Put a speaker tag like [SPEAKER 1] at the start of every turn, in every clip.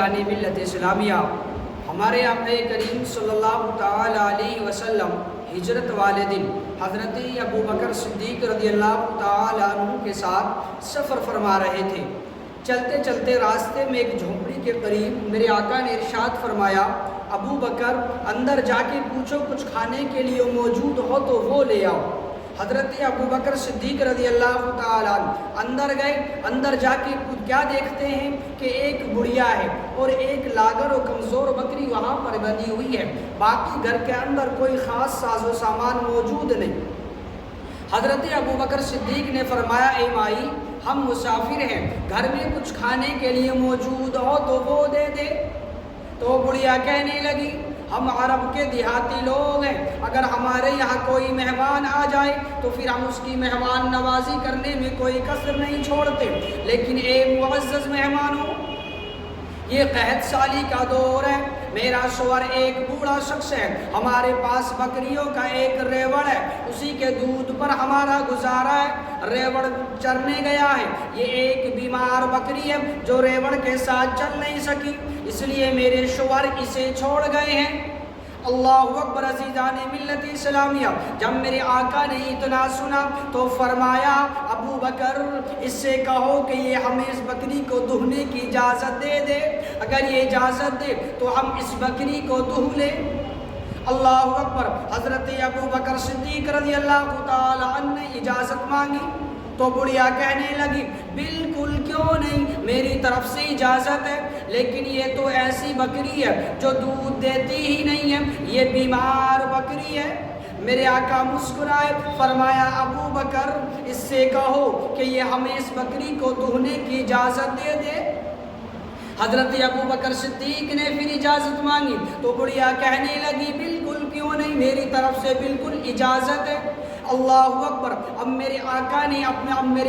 [SPEAKER 1] یعنی ملت اسلامیہ ہمارے آقا کریم صلی اللہ تعالی علیہ وسلم ہجرت والے دن حضرت ابو بکر صدیق رضی اللہ تعالی عنہ کے ساتھ سفر فرما رہے تھے۔ چلتے چلتے راستے میں ایک جھونپڑی کے قریب میرے آقا نے ارشاد فرمایا، ابو بکر اندر جا کے پوچھو کچھ کھانے کے لیے موجود ہو تو وہ لے آؤ۔ حضرت ابو بکر صدیق رضی اللہ تعالیٰ اندر گئے۔ اندر جا کے کیا دیکھتے ہیں کہ ایک بڑھیا ہے اور ایک لاغر و کمزور بکری وہاں پر بندھی ہوئی ہے، باقی گھر کے اندر کوئی خاص ساز و سامان موجود نہیں۔ حضرت ابو بکر صدیق نے فرمایا، اے مائی ہم مسافر ہیں، گھر میں کچھ کھانے کے لیے موجود ہو تو وہ دے دے۔ تو بڑھیا کہنے لگی، ہم عرب کے دیہاتی لوگ ہیں، اگر ہمارے یہاں کوئی مہمان آ جائے تو پھر ہم اس کی مہمان نوازی کرنے میں کوئی کسر نہیں چھوڑتے، لیکن اے معزز مہمانوں، یہ قحط سالی کا دور ہے، میرا شوہر ایک بوڑھا شخص ہے، ہمارے پاس بکریوں کا ایک ریوڑ ہے، اسی کے دودھ پر ہمارا گزارا ہے، ریوڑ چرنے گیا ہے، یہ ایک بیمار بکری ہے جو ریوڑ کے ساتھ چل نہیں سکی، اس لیے میرے شوہر اسے چھوڑ گئے ہیں۔ اللہ اکبر عزیزان ملت اسلامیہ، جب میرے آقا نے اتنا سنا تو فرمایا، ابو بکر اس سے کہو کہ یہ ہمیں اس بکری کو دہنے کی اجازت دے دے، اگر یہ اجازت دے تو ہم اس بکری کو دہ لیں۔ اللہ اکبر۔ حضرت ابو بکر صدیق رضی اللہ تعالی عنہ نے اجازت مانگی تو بڑھیا کہنے لگی، بالکل کیوں نہیں، میری طرف سے اجازت ہے، لیکن یہ تو ایسی بکری ہے جو دودھ دیتی ہی نہیں ہے، یہ بیمار بکری ہے۔ میرے آقا مسکرائے، فرمایا، ابو بکر اس سے کہو کہ یہ ہمیں اس بکری کو دہنے کی اجازت دے دے۔ حضرت ابو بکر صدیق نے پھر اجازت مانگی تو بڑھیا کہنے لگی، بالکل کیوں نہیں، میری طرف سے بالکل اجازت ہے۔ اللہ اکبر۔ اب میرے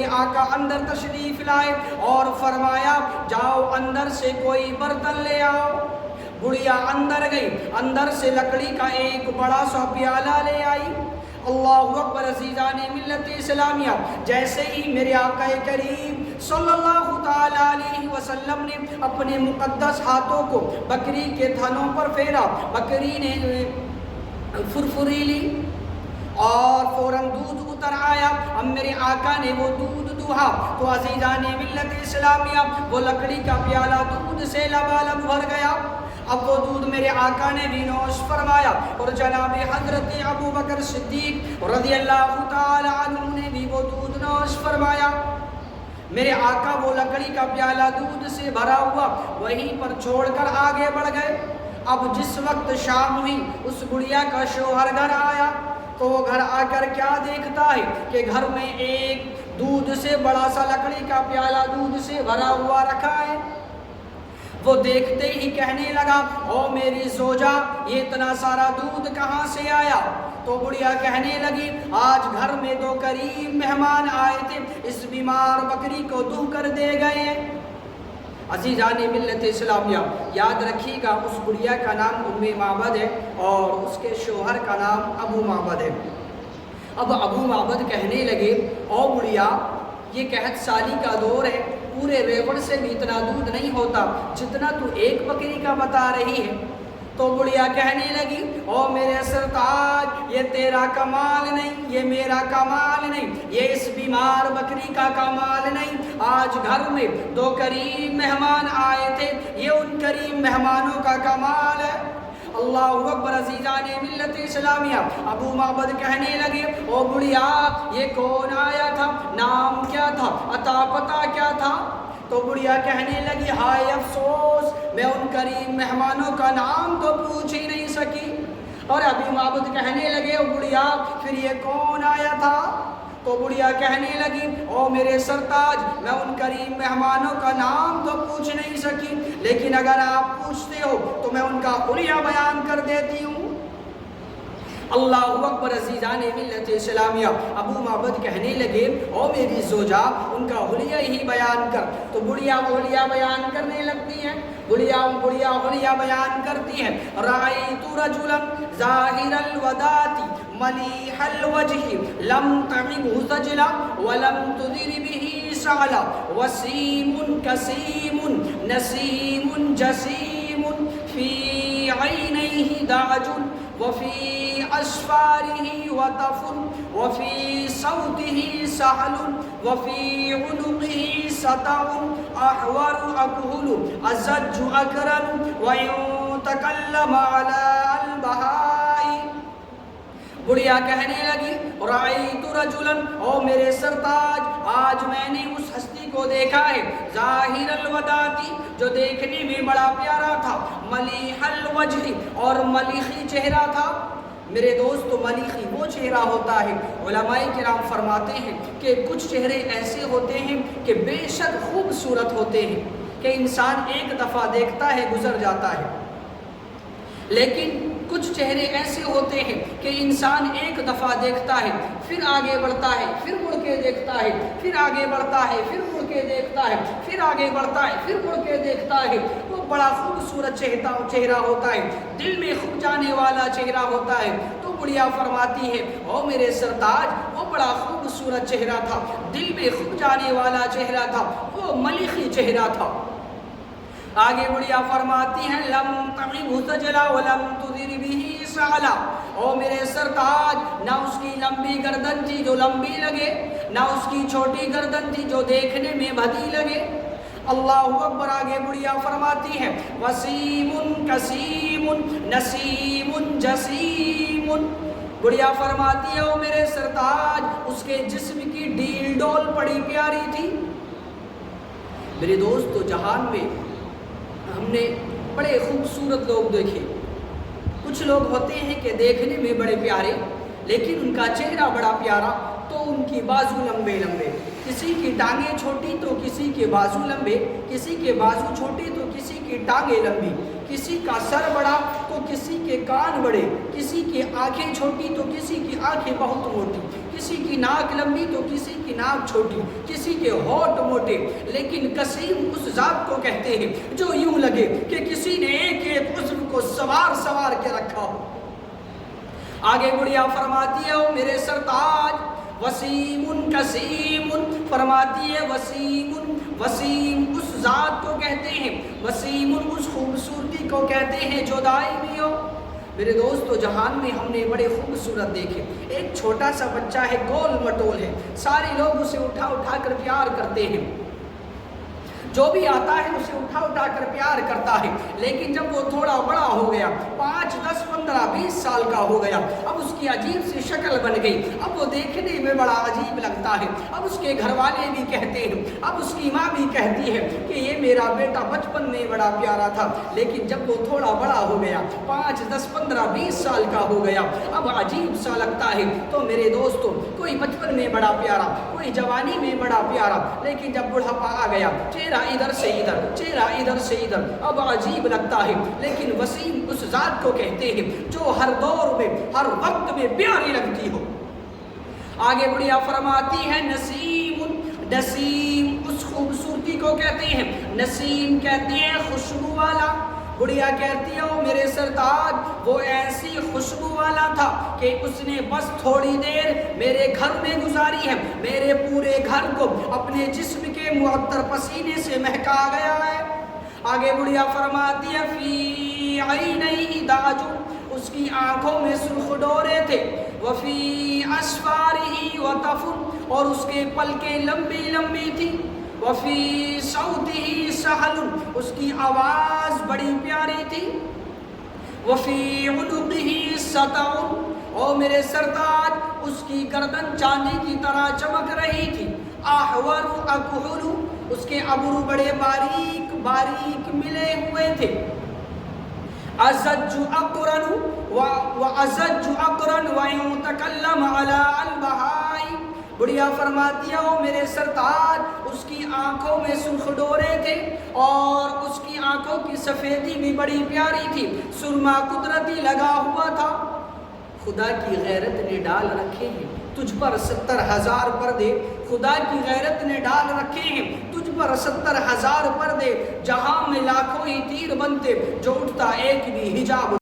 [SPEAKER 1] آقا اندر تشریف لائے اور فرمایا، جاؤ اندر سے کوئی برتن لے آؤ۔ بڑھیا اندر گئی، اندر سے لکڑی کا ایک بڑا سا پیالہ لے آئی۔ اللہ اکبر عزیزان ملت اسلامیہ، جیسے ہی میرے آقا کریم صلی اللہ تعالی علیہ وسلم نے اپنے مقدس ہاتھوں کو بکری کے تھنوں پر پھیرا، بکری نے فرفری لی اور فوراً دودھ اتر آیا۔ اب میرے آقا نے وہ دودھ دوہا تو عزیزان ملت اسلامیہ وہ لکڑی کا پیالہ دودھ سے لبالب بھر گیا۔ اب وہ دودھ میرے آقا نے بھی نوش فرمایا اور جناب حضرت ابو بکر صدیق رضی اللہ تعالی عنہ نے بھی وہ دودھ نوش فرمایا۔ میرے آقا وہ لکڑی کا پیالہ دودھ سے بھرا ہوا وہیں پر چھوڑ کر آگے بڑھ گئے۔ اب جس وقت شام ہوئی، اس بڑھیا کا شوہر گھر آیا تو وہ گھر آ کر کیا دیکھتا ہے کہ گھر میں ایک دودھ سے بڑا سا لکڑی کا پیالہ دودھ سے بھرا ہوا رکھا ہے۔ وہ دیکھتے ہی کہنے لگا، او میری زوجہ، یہ اتنا سارا دودھ کہاں سے آیا؟ تو بڑھیا کہنے لگی، آج گھر میں دو کریم مہمان آئے تھے، اس بیمار بکری کو دہ کر دے گئے ہیں۔ عزیزان ملت اسلامیہ، یاد رکھیے گا اس بڑھیا کا نام ام معبد ہے اور اس کے شوہر کا نام ابو معبد ہے۔ اب ابو معبد کہنے لگے، او بڑھیا، یہ قحط سالی کا دور ہے، پورے ریوڑ سے بھی اتنا دودھ نہیں ہوتا جتنا تو ایک بکری کا بتا رہی ہے۔ تو بڑھیا کہنے لگی، او میرے سرتاج، یہ تیرا کمال نہیں، یہ میرا کمال نہیں، یہ اس بیمار بکری کا کمال نہیں، آج گھر میں دو کریم مہمان آئے تھے، یہ ان کریم مہمانوں کا کمال ہے۔ اللہ اکبر عزیزان ملت اسلامیہ، ابو معبد کہنے لگے، او بڑھیا، یہ کون آیا تھا، نام کیا تھا، عطا پتہ کیا تھا؟ تو بڑھیا کہنے لگی، ہائے افسوس، میں ان کریم مہمانوں کا نام تو پوچھ ہی نہیں سکی۔ اور ابو معبد کہنے لگے، او بڑھیا، پھر یہ کون آیا تھا؟ تو بڑھیا کہنے لگی، او میرے سرتاج، میں ان کریم مہمانوں کا نام تو پوچھ نہیں سکی، لیکن اگر آپ پوچھتے ہو تو میں ان کا حلیہ بیان کر دیتی ہوں۔ اللہ اکبر عزیزان ملت اسلامیہ، ابو معبد کہنے لگے، او میری زوجہ، ان کا حلیہ ہی بیان کر۔ تو بڑھیا حلیہ بیان کرنے لگتی ہیں، بڑھیا حلیہ بیان کرتی ہیں، رأیت رجلا ظاہر الوداۃ ملیح الوجہ لم تعبہ زجلا ولم تذر بہ شعلا وسیم کسیم نسیم جسیم فی عینیہ دعج وفی اسفارہ وطف وفی صوتہ سہل وفی عنقہ سطع احور اکہل ازج اکرن وإن تکلم علی البہائی۔ بڑھیا کہنے لگی رأیت رجلا، او میرے سرتاج آج میں نے اس ہستی کو دیکھا ہے، ظاہر الوداعتی جو دیکھنے میں بڑا پیارا تھا، ملیح الوجہ اور ملیحی چہرہ تھا۔ میرے دوستو ملیحی وہ چہرہ ہوتا ہے، علماء کرام فرماتے ہیں کہ کچھ چہرے ایسے ہوتے ہیں کہ بے شک خوبصورت ہوتے ہیں کہ انسان ایک دفعہ دیکھتا ہے گزر جاتا ہے، لیکن کچھ چہرے ایسے ہوتے ہیں کہ انسان ایک دفعہ دیکھتا ہے، پھر آگے بڑھتا ہے، پھر مڑ کے دیکھتا ہے، پھر آگے بڑھتا ہے، پھر مڑ کے دیکھتا ہے، پھر آگے بڑھتا ہے، پھر مڑ کے دیکھتا ہے۔ وہ بڑا خوبصورت چہرہ ہوتا ہے، دل میں خو جانے والا چہرہ ہوتا ہے۔ تو بڑھیا فرماتی ہے او میرے سرتاج وہ بڑا خوبصورت چہرہ تھا، دل میں خو جانے والا چہرہ تھا، وہ ملیحی چہرہ تھا۔ آگے بڑھیا فرماتی ہیں لم تغب سجلا ولم تضر به سعلا، او میرے سرتاج نہ اس کی لمبی گردن تھی جو لمبی لگے، نہ اس کی چھوٹی گردن تھی جو دیکھنے میں بھدی لگے۔ اللہ اکبر۔ آگے بڑھیا فرماتی ہے وسیم کسیم نسیم جسیم، بڑھیا فرماتی ہے او میرے سرتاج اس کے جسم کی ڈیل ڈول بڑی پیاری تھی۔ میرے دوستو جہان میں ہم نے بڑے خوبصورت لوگ دیکھے، کچھ لوگ ہوتے ہیں کہ دیکھنے میں بڑے پیارے لیکن ان کا چہرہ بڑا پیارا، تو ان کی بازو لمبے لمبے، کسی کی ٹانگیں چھوٹی تو کسی کے بازو لمبے، کسی کے بازو چھوٹے تو کسی کی ٹانگیں لمبی، کسی کا سر بڑا تو کسی کے کان بڑے، کسی کی آنکھیں چھوٹی تو کسی کی آنکھیں بہت موٹی، کسی کی ناک لمبی تو کسی کی ناک چھوٹی، کسی کے ہونٹ موٹے، لیکن کسیم اس ذات کو کہتے ہیں جو یوں لگے کہ کسی نے ایک ایک عضو کو سوار کے رکھا ہو۔ آگے بڑھیا فرماتی ہے او میرے سرتاج وسیم کسیم، فرماتی ہے وسیم اس ذات کو کہتے ہیں، وسیم اس خوبصورتی کو کہتے ہیں جو دائمی ہو۔ میرے دوستو جہان میں ہم نے بڑے خوبصورت دیکھے، ایک چھوٹا سا بچہ ہے، گول مٹول ہے، سارے لوگ اسے اٹھا کر پیار کرتے ہیں، جو بھی آتا ہے اسے اٹھا کر پیار کرتا ہے، لیکن جب وہ تھوڑا بڑا ہو گیا، 5 10 15 20 سال کا ہو گیا، اب اس کی عجیب سی شکل بن گئی، اب وہ دیکھنے میں بڑا عجیب لگتا ہے، اب اس کے گھر والے بھی کہتے ہیں، اب اس کی ماں بھی کہتی ہے کہ یہ میرا بیٹا بچپن میں بڑا پیارا تھا، لیکن جب وہ تھوڑا بڑا ہو گیا، 5 10 15 20 سال کا ہو گیا، اب عجیب سا لگتا ہے۔ تو میرے دوستوں کوئی بچپن میں بڑا پیارا، کوئی جوانی میں بڑا پیارا، لیکن جب بڑھاپا آ گیا چہرہ ادھر سے ادھر، چہرہ ادھر سے ادھر، اب عجیب لگتا ہے۔ لیکن وسیم اس ذات کو کہتے ہیں جو ہر دور میں ہر وقت میں پیاری لگتی ہو۔ آگے بڑھیا فرماتی ہے نسیم اس خوبصورتی کو کہتے ہیں، نسیم کہتے ہیں خوشبو والا۔ بڑھیا کہتی ہے او میرے سرتاج وہ ایسی خوشبو والا تھا کہ اس نے بس تھوڑی دیر میرے گھر میں گزاری ہے، میرے پورے گھر کو اپنے جسم کے معطر پسینے سے مہکا گیا ہے۔ آگے بڑھیا فرماتی ہے فی عینیہ دعج، اس کی آنکھوں میں سرخ ڈورے تھے، وفی اسفارہ وطف، اور اس کے پلکیں لمبی لمبی تھی، وفی صوتہ سہل، اس کی آواز بڑی پیاری تھی، وفی عنقہ سطع، اور میرے سرتاج اس کی گردن چاندی کی طرح چمک رہی تھی، احور اکحل، اس کے ابرو بڑے باریک باریک ملے ہوئے تھے، ازج اقرن وازج اقرن وان تکلم علی البہائی۔ بڑھیا فرماتی ہے او میرے سرتاج اس کی آنکھوں میں سرخ ڈورے تھے اور اس کی آنکھوں کی سفیدی بھی بڑی پیاری تھی، سرما قدرتی لگا ہوا تھا۔ خدا کی غیرت نے ڈال رکھے ہیں تجھ پر 70,000 پردے، خدا کی غیرت نے ڈال رکھے ہیں تجھ پر 70,000 پردے، جہاں میں لاکھوں ہی تیر بنتے جو اٹھتا ایک بھی حجاب